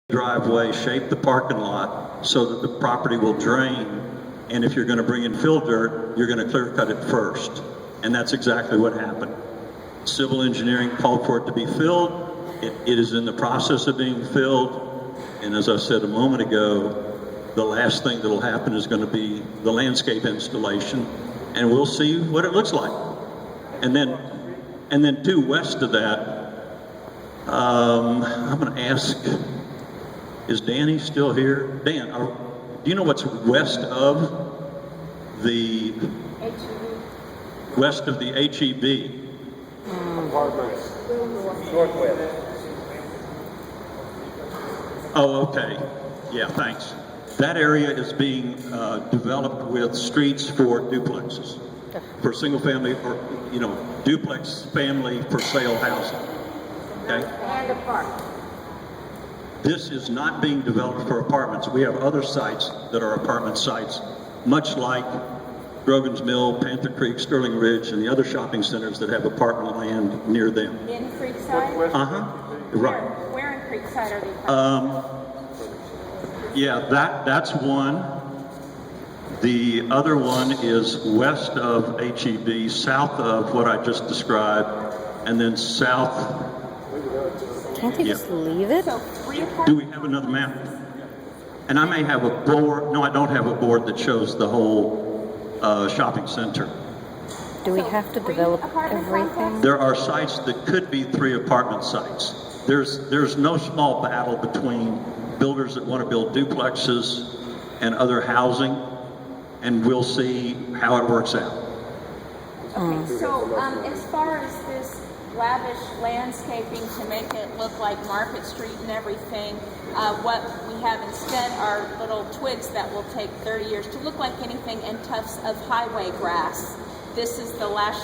driveway, shape the parking lot so that the property will drain. And if you're going to bring in fill dirt, you're going to clear cut it first. And that's exactly what happened. Civil engineering called for it to be filled. It is in the process of being filled. And as I said a moment ago, the last thing that will happen is going to be the landscape installation. And we'll see what it looks like. And then due west of that, I'm going to ask, is Danny still here? Dan, do you know what's west of the HEB? Apartments. Northwest. Oh, okay. Yeah, thanks. That area is being developed with streets for duplexes, for single family or, duplex family for sale housing. Okay? And a park. This is not being developed for apartments. We have other sites that are apartment sites, much like Grogan's Mill, Panther Creek, Sterling Ridge, and the other shopping centers that have apartment land near them. In Creekside? Right. Where in Creekside are they? Yeah, that's one. The other one is west of HEB, south of what I just described, and then south. Can't they just leave it? So 3 apartments? Do we have another map? And I may have a board. No, I don't have a board that shows the whole shopping center. Do we have to develop everything? There are sites that could be 3 apartment sites. There's no small battle between builders that want to build duplexes and other housing, and we'll see how it works out. Okay, so as far as this lavish landscaping to make it look like Market Street and everything, what we have instead are little twigs that will take 30 years to look like anything and tufts of highway grass. This is the lush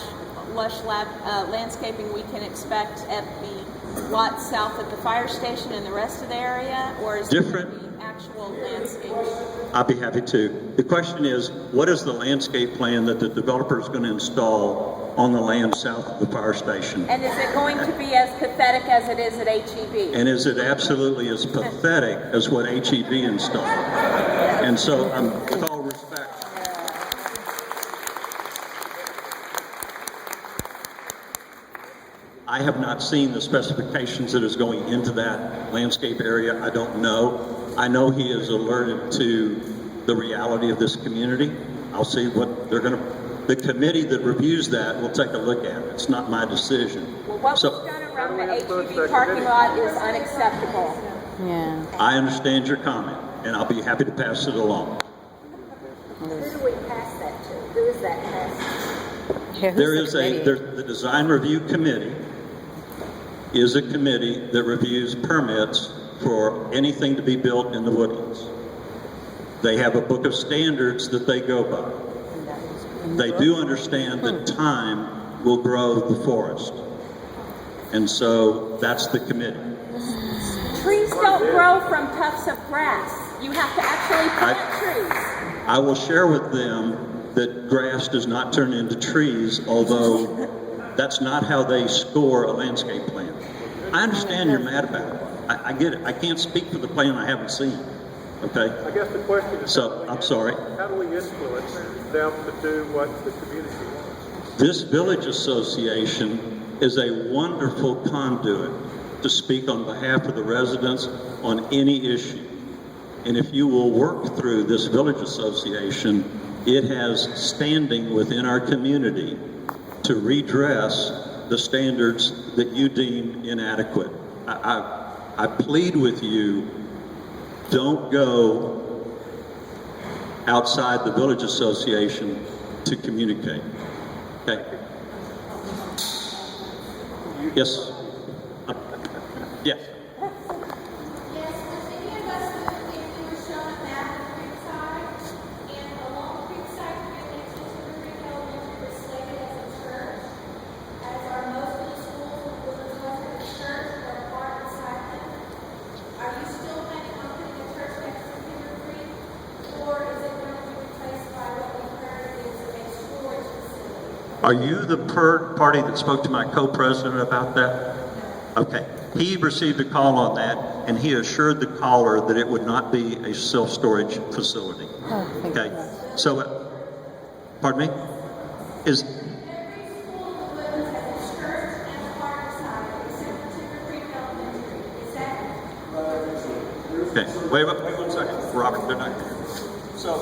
landscaping we can expect at the lot south of the fire station and the rest of the area, or is different? It the actual landscaping? I'll be happy to. The question is, what is the landscape plan that the developer is going to install on the land south of the fire station? And is it going to be as pathetic as it is at HEB? And is it absolutely as pathetic as what HEB installed? And so, with all respect, I have not seen the specifications that is going into that landscape area. I don't know. I know he is alerted to the reality of this community. I'll see what they're going to, the committee that reviews that will take a look at it. It's not my decision. Well, what was done around the HEB parking lot is unacceptable. Yeah. I understand your comment, and I'll be happy to pass it along. Who do we pass that to? Who is that pass? Yeah, The design review committee is a committee that reviews permits for anything to be built in the woodlands. They have a book of standards that they go by. They do understand that time will grow the forest. And so that's the committee. Trees don't grow from tufts of grass. You have to actually plant trees. I will share with them that grass does not turn into trees, although that's not how they score a landscape plan. I understand you're mad about it. I get it. I can't speak for the plan I haven't seen. Okay? I guess the question is, So, I'm sorry. how do we influence them to do what the community wants? This village association is a wonderful conduit to speak on behalf of the residents on any issue. And if you will work through this village association, it has standing within our community to redress the standards that you deem inadequate. I plead with you, don't go outside the village association to communicate. Okay? Yes? Yes. Yes, was any of us, if we were shown a map of Creekside, and along Creekside, next to the Creek Elementary was slated as a church, as are most of the schools with the as a church or a park beside them. Are you still planning on putting a church next to Beaver Creek, or is it going to be replaced by what we heard is a storage facility? Are you the party that spoke to my co-president about that? Okay. He received a call on that, and he assured the caller that it would not be a self-storage facility. Oh, thank Okay, you. so, pardon me? Is, Every school in Woodlands has a church and a park side, except for Timber Creek Elementary. Is that? okay, wait one second, Robert, they're not here. So,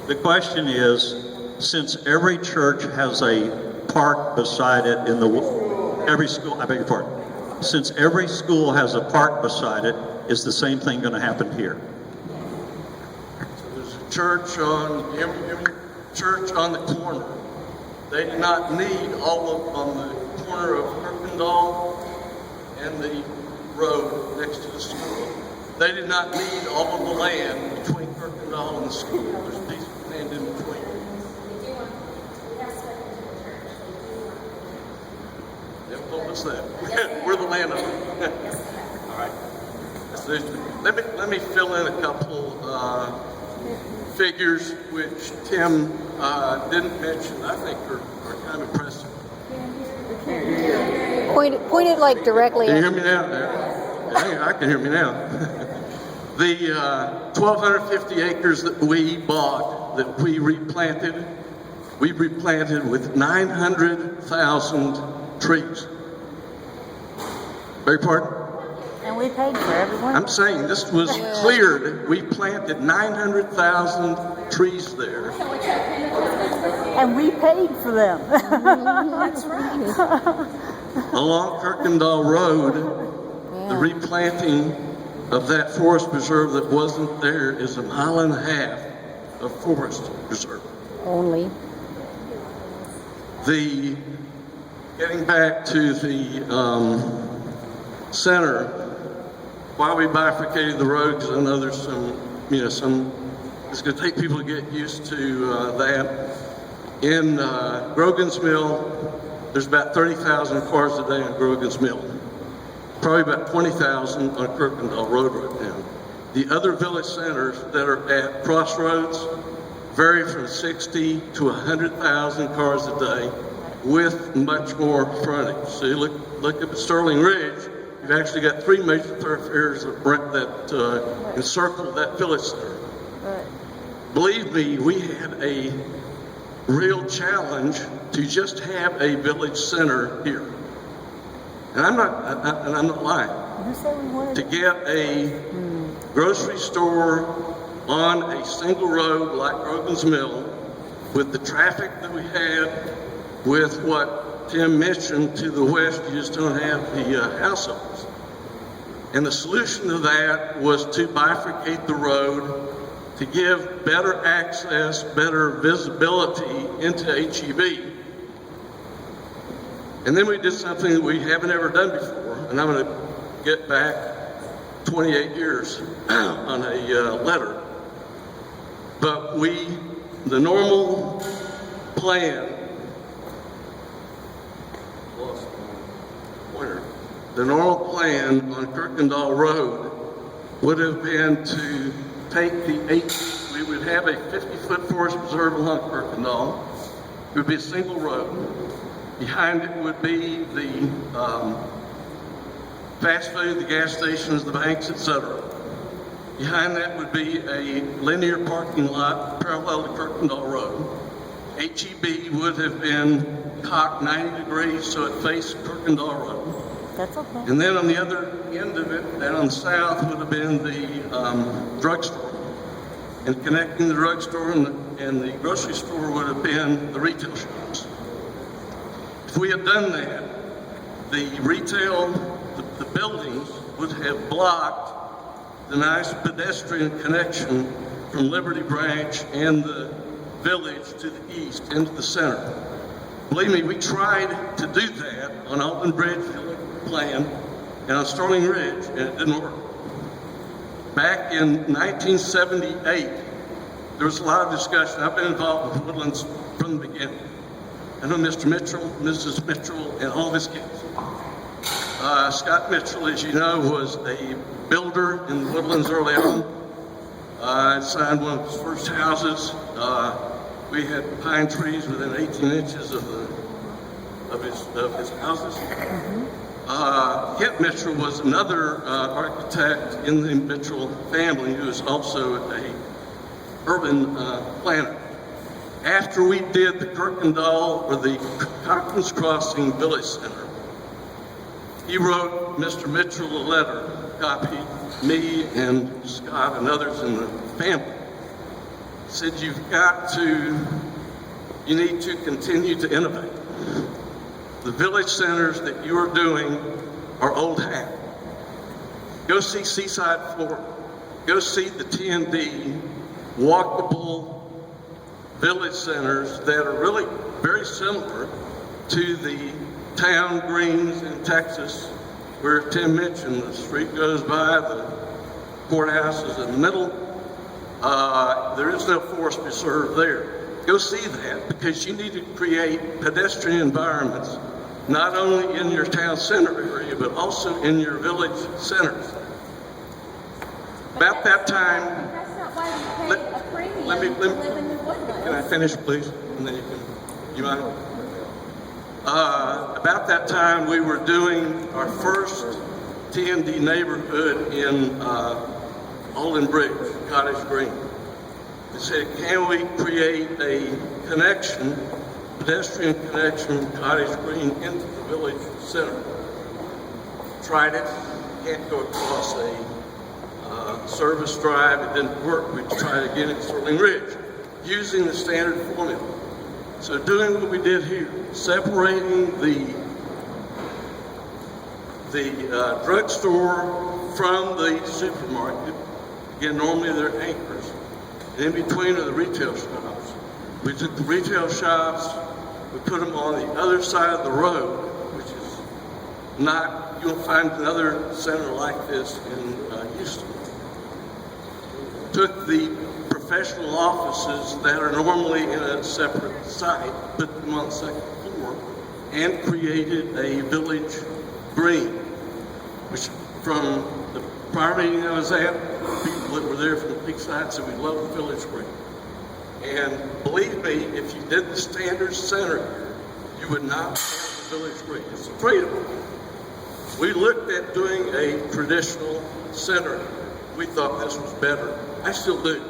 the question is, since every church has a park beside it in the, every school, I beg your pardon, since every school has a park beside it, is the same thing going to happen here? There's a church on church on the corner. They do not need all of on the corner of Kirkendall and the road next to the school. They did not need all of the land between Kirkendall and the school. There's a piece of land in between. They've told us that. We're the landowner. All right. So let me fill in a couple figures which Tim didn't mention. I think are kind of impressive. Point it like directly. Can you hear me now? Yeah, I can hear me now. The 1,250 acres that we bought, that we replanted with 900,000 trees. Beg your pardon? And we paid for everyone. I'm saying this was cleared. We planted 900,000 trees there. And we paid for them. That's right. Along Kirkendall Road, the replanting of that forest preserve that wasn't there is 1.5 miles of forest preserve. Only. Getting back to the center, why we bifurcated the road, because I know there's some, it's going to take people to get used to that. In Grogan's Mill, there's about 30,000 cars a day on Grogan's Mill. Probably about 20,000 on Kirkendall Road right now. The other village centers that are at Crossroads vary from 60 to 100,000 cars a day with much more frontage. So you look up at Sterling Ridge, you've actually got 3 major thoroughfares that encircle that village center. Believe me, we had a real challenge to just have a village center here. And I'm not lying. You said we wanted To get a grocery store on a single road like Grogan's Mill, with the traffic that we had, with what Tim mentioned to the west, you just don't have the households. And the solution to that was to bifurcate the road to give better access, better visibility into HEB. And then we did something that we haven't ever done before, and I'm going to get back 28 years on a letter. But the normal plan, the normal plan on Kirkendall Road would have been to take we would have a 50-foot forest preserve along Kirkendall. It would be a single road. Behind it would be the fast food, the gas stations, the banks, etc. Behind that would be a linear parking lot parallel to Kirkendall Road. HEB would have been cocked 90 degrees so it faced Kirkendall Road. That's okay. And then on the other end of it, and on the south, would have been the drugstore. And connecting the drugstore and the grocery store would have been the retail shops. If we had done that, the retail, the buildings would have blocked the nice pedestrian connection from Liberty Branch and the village to the east into the center. Believe me, we tried to do that on Alton Bridge plan and on Sterling Ridge, and it didn't work. Back in 1978, there was a lot of discussion. I've been involved with Woodlands from the beginning. I know Mr. Mitchell, Mrs. Mitchell, and all of his kids. Scott Mitchell, as you know, was a builder in the Woodlands early on. Signed one of his first houses. We had pine trees within 18 inches of his houses. Kent Mitchell was another architect in the Mitchell family who is also a urban planner. After we did the Kirkendall or the Cochran's Crossing Village Center, he wrote Mr. Mitchell a letter, copied me and Scott and others in the family. He said, you need to continue to innovate. The village centers that you are doing are old hat. Go see Seaside, Florida. Go see the T&D walkable village centers that are really very similar to the town greens in Texas, where Tim mentioned the street goes by, the courthouse is in the middle. There is no forest preserve there. Go see that, because you need to create pedestrian environments, not only in your town center area, but also in your village centers. About that time, That's not why we pay a premium to live in the woodlands. can I finish, please? And then you mind? About that time, we were doing our first T&D neighborhood in Alden Bridge, Cottage Green. They said, can we create a connection, pedestrian connection, from Cottage Green into the village center? Tried it, can't go across a service drive, it didn't work. We tried again at Sterling Ridge, using the standard formula. So doing what we did here, separating the drugstore from the supermarket. Again, normally they're anchors. And in between are the retail shops. We took the retail shops, we put them on the other side of the road, which is not, you'll find another center like this in Houston. Took the professional offices that are normally in a separate site, put them on the second floor, and created a village green, which from the prior meeting I was at, people that were there from Creekside said we love the village green. And believe me, if you did the standard center here, you would not have the village green. It's tradable. We looked at doing a traditional center. We thought this was better. I still do.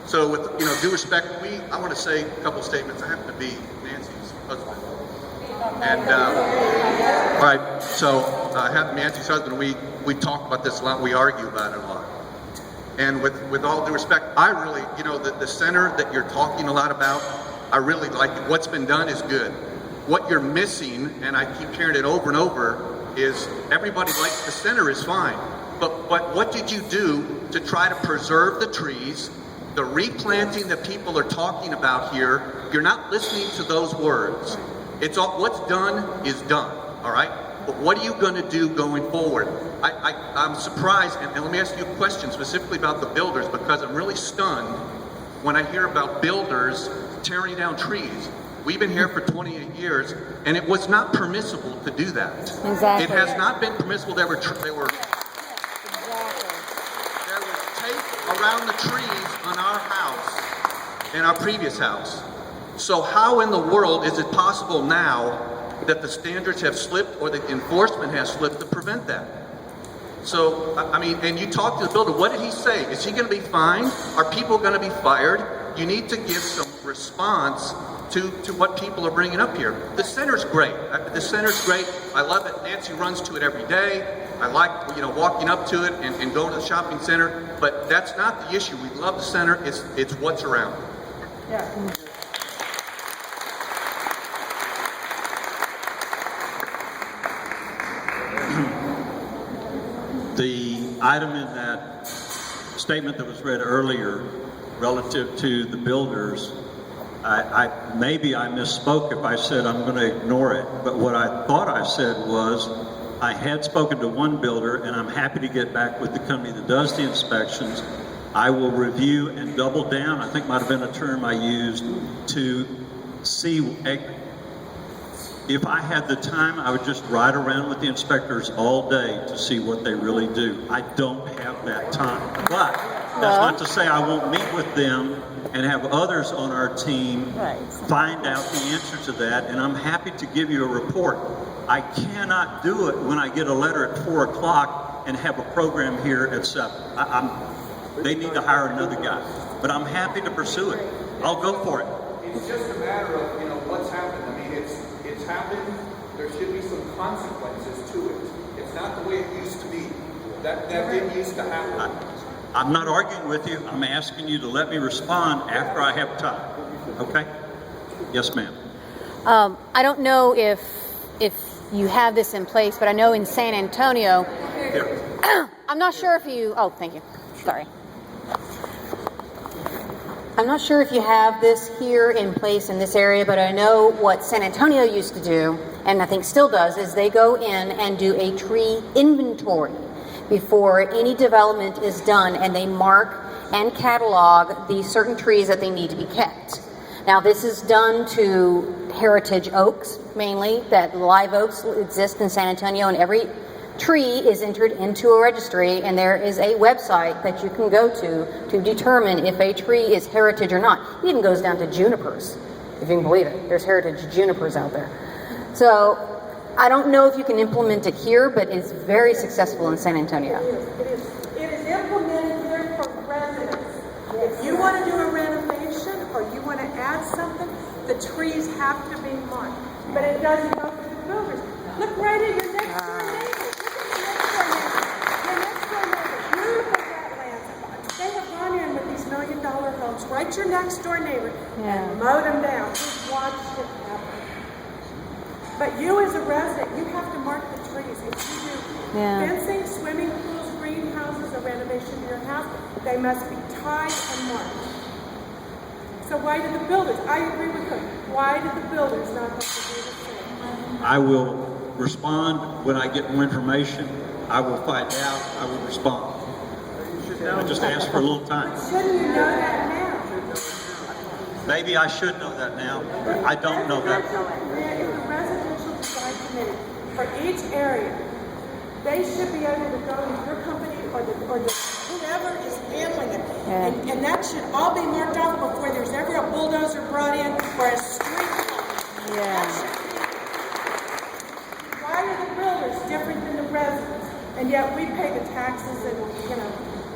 So with due respect, I want to say a couple statements. I happen to be Nancy's husband, and all right. So I have Nancy's husband. We talk about this a lot. We argue about it a lot. And with all due respect, I really, the center that you're talking a lot about, I really like it. What's been done is good. What you're missing, and I keep hearing it over and over, is everybody likes the center is fine. But what did you do to try to preserve the trees, the replanting that people are talking about here? You're not listening to those words. It's all, what's done is done, all right? But what are you going to do going forward? I'm surprised, and let me ask you a question specifically about the builders, because I'm really stunned when I hear about builders tearing down trees. We've been here for 28 years, and it was not permissible to do that. Exactly. It has not been permissible. There was tape around the trees on our house and our previous house. So how in the world is it possible now that the standards have slipped or the enforcement has slipped to prevent that? So, I mean, and you talk to the builder, what did he say? Is he going to be fined? Are people going to be fired? You need to give some response to what people are bringing up here. The center's great. The center's great. I love it. Nancy runs to it every day. I like, walking up to it and going to the shopping center. But that's not the issue. We love the center. It's what's around. Yeah. The item in that statement that was read earlier relative to the builders, maybe I misspoke if I said I'm going to ignore it, but what I thought I said was I had spoken to one builder, and I'm happy to get back with the company that does the inspections. I will review and double down, I think might have been a term I used, to see. If I had the time, I would just ride around with the inspectors all day to see what they really do. I don't have that time. But That's not to say I won't meet with them and have others on our team Right. find out the answer to that, and I'm happy to give you a report. I cannot do it when I get a letter at 4 o'clock and have a program here at 7. They need to hire another guy, but I'm happy to pursue it. I'll go for it. It's just a matter of, what's happened. I mean, it's happened. There should be some consequences to it. It's not the way it used to be. That didn't used to happen. I'm not arguing with you. I'm asking you to let me respond after I have time. Okay? Yes, ma'am. I don't know if you have this in place, but I know in San Antonio, Here. I'm not sure if you, oh, thank you. Sorry. I'm not sure if you have this here in place in this area, but I know what San Antonio used to do, and I think still does, is they go in and do a tree inventory before any development is done, and they mark and catalog the certain trees that they need to be kept. Now, this is done to heritage oaks, mainly, that live oaks exist in San Antonio, and every tree is entered into a registry, and there is a website that you can go to determine if a tree is heritage or not. It even goes down to junipers, if you can believe it. There's heritage junipers out there. So I don't know if you can implement it here, but it's very successful in San Antonio. It is implemented here for residents. If you want to do a renovation or you want to add something, the trees have to be marked. But it doesn't go for the builders. Look right at your next door neighbor. Your next door neighbor. Beautiful wetlands. They have gone in with these $1 million homes, right your next door neighbor, and mowed them down. We've watched it happen. But you as a resident, you have to mark the trees. If you do fencing, swimming pools, greenhouses, or renovation to your house, they must be tied and marked. So why did the builders, I agree with them, why did the builders not have to do the same? I will respond when I get more information. I will find out. I will respond. I just asked for a little time. Shouldn't you know that now? Maybe I should know that now. I don't know that. If the residential design committee for each area, they should be able to go to your company or the whoever is handling it. And that should all be marked off before there's ever a bulldozer brought in or a street. Why are the builders different than the residents? And yet we pay the taxes and,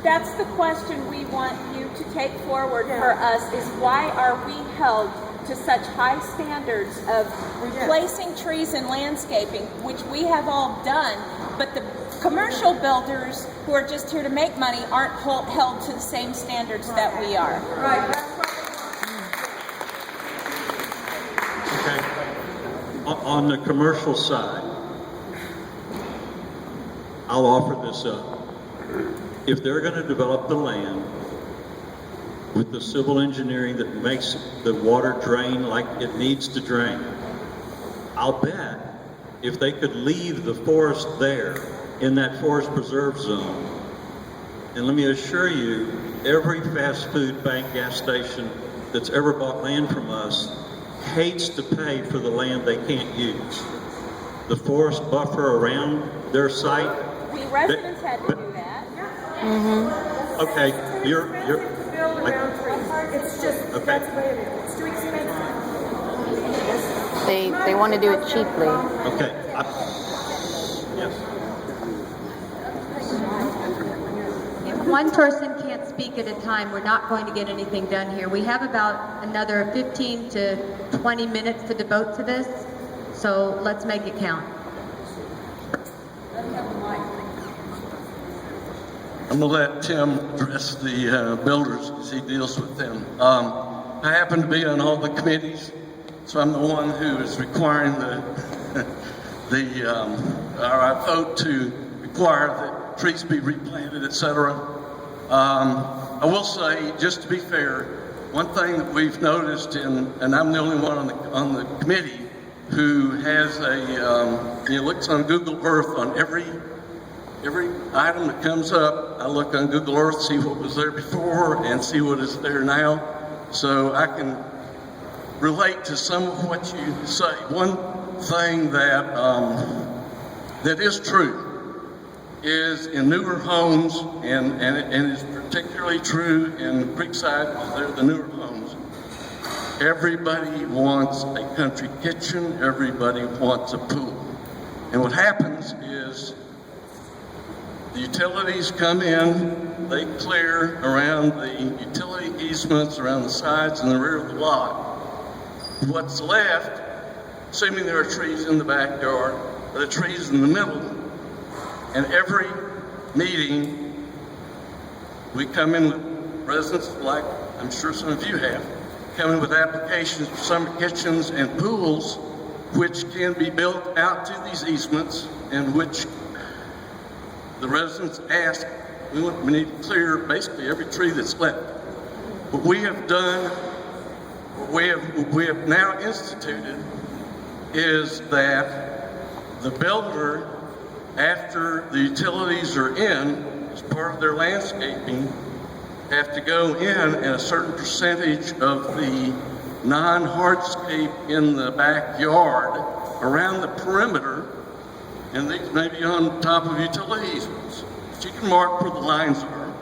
That's the question we want you to take forward for us, is why are we held to such high standards of replacing trees and landscaping, which we have all done, but the commercial builders who are just here to make money aren't held to the same standards that we are. Right, that's why. Okay. On the commercial side, I'll offer this up. If they're going to develop the land with the civil engineering that makes the water drain like it needs to drain, I'll bet if they could leave the forest there in that forest preserve zone, and let me assure you, every fast food bank gas station that's ever bought land from us hates to pay for the land they can't use. The forest buffer around their site. We residents had to do that. Okay, you're To build around trees. It's just, Okay. that's the way it is. It's too expensive. They want to do it cheaply. okay. Yes. If one person can't speak at a time, we're not going to get anything done here. We have about another 15 to 20 minutes to devote to this, so let's make it count. I'm going to let Tim address the builders because he deals with them. I happen to be on all the committees, so I'm the one who is requiring our vote to require that trees be replanted, etc. I will say, just to be fair, one thing that we've noticed, and I'm the only one on the committee who has looks on Google Earth on every item that comes up. I look on Google Earth, see what was there before and see what is there now. So I can relate to some of what you say. One thing that is true is in newer homes, and it's particularly true in Creekside, because they're the newer homes. Everybody wants a country kitchen, everybody wants a pool. And what happens is the utilities come in, they clear around the utility easements, around the sides and the rear of the lot. What's left, assuming there are trees in the backyard, are the trees in the middle. And every meeting, we come in with residents, like I'm sure some of you have, come in with applications for summer kitchens and pools, which can be built out to these easements, and which the residents ask, we need to clear basically every tree that's left. What we have done, what we have now instituted, is that the builder, after the utilities are in, as part of their landscaping, have to go in and a certain percentage of the non-hardscape in the backyard around the perimeter, and these may be on top of utility easements, but you can mark where the lines are,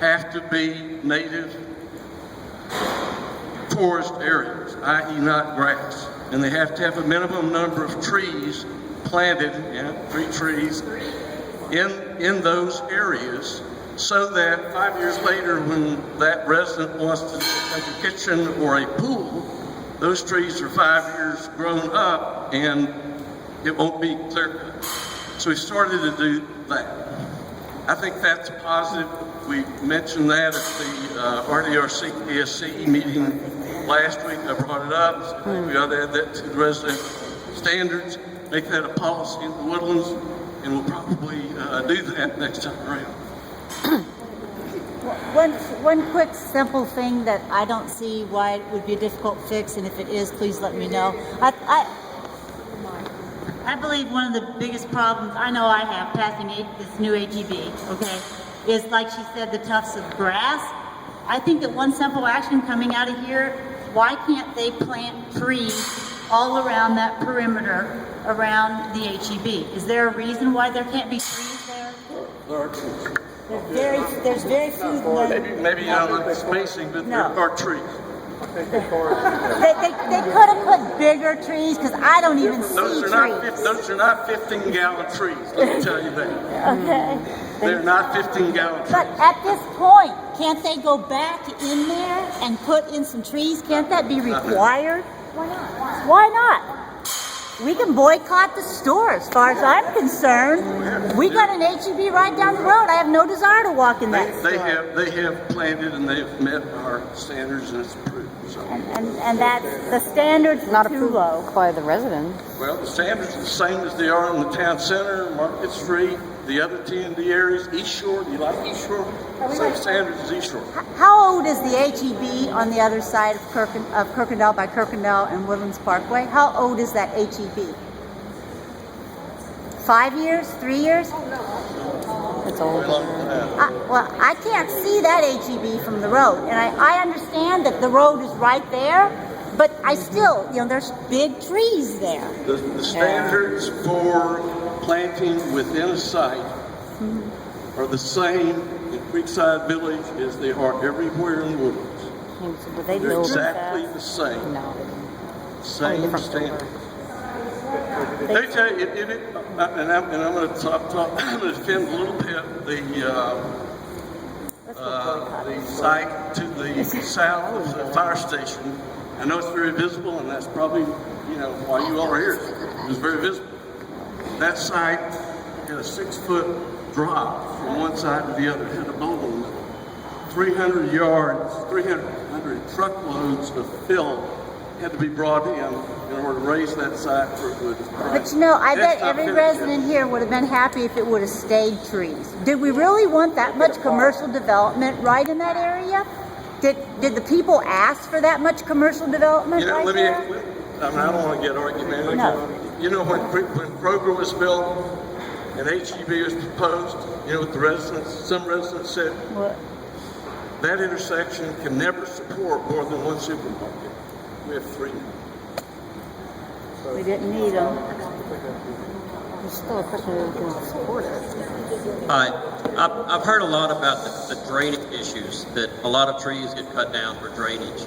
have to be native forest areas, i.e. not grass. And they have to have a minimum number of trees planted, 3 trees, in those areas, so that 5 years later, when that resident wants to make a kitchen or a pool, those trees are 5 years grown up and it won't be clear cut. So we started to do that. I think that's positive. We mentioned that at the RDRC PSC meeting last week. I brought it up. So we ought to add that to the resident standards, make that a policy in the Woodlands, and we'll probably do that next time around. One quick simple thing that I don't see why it would be a difficult fix, and if it is, please let me know. I believe one of the biggest problems I know I have passing this new HEB, okay, is like she said, the tufts of grass. I think that one simple action coming out of here, why can't they plant trees all around that perimeter around the HEB? Is there a reason why there can't be trees there? There are trees. There's very few. Maybe you don't like the spacing, but No. there are trees. They could have put bigger trees, because I don't even see Those are not 15-gallon trees, let me tell you that. Okay. They're not 15-gallon trees. But at this point, can't they go back in there and put in some trees? Can't that be required? Why not? Why not? We can boycott the store as far as I'm concerned. We got an HEB right down the road. I have no desire to walk in that store. They have planted and they've met our standards and it's approved. So. And that's, the standards Not too approved low. by the residents. Well, the standards are the same as they are in the town center, Market Street, the other T&D areas, East Shore. Do you like East Shore? Same standards as East Shore. How old is the HEB on the other side of Kirkendall by Kirkendall and Woodlands Parkway? How old is that HEB? 5 years? 3 years? It's old. Well, I can't see that HEB from the road, and I understand that the road is right there, but I still, there's big trees there. The standards for planting within a site are the same in Creekside Village as they are everywhere in Woodlands. But they They're build exactly the same. No. Same standards. Let me tell you, and I'm going to I'm going to defend a little bit the site to the south of the fire station. I know it's very visible, and that's probably, why you all are here. It was very visible. That site had a 6-foot drop from one side to the other. It had a bowl in the middle. 300 yards, 300 truckloads of fill had to be brought in order to raise that site for it would. But I bet every resident here would have been happy if it would have stayed trees. Did we really want that much commercial development right in that area? Did the people ask for that much commercial development right there? I don't want to get argumentative. No. When Kroger was built and HEB was proposed, what the residents, some residents said, What? that intersection can never support more than one supermarket. We have 3 now. We didn't need them. There's still a question of if you want to support it. Hi, I've heard a lot about the drainage issues, that a lot of trees get cut down for drainage.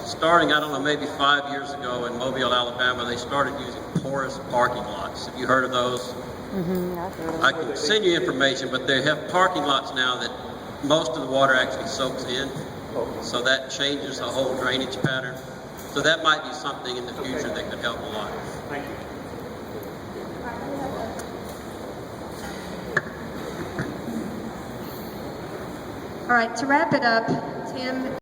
Starting, I don't know, maybe 5 years ago in Mobile, Alabama, they started using porous parking lots. Have you heard of those? I can send you information, but they have parking lots now that most of the water actually soaks in, so that changes the whole drainage pattern. So that might be something in the future that could help a lot. Thank you. All right, to wrap it up, Tim.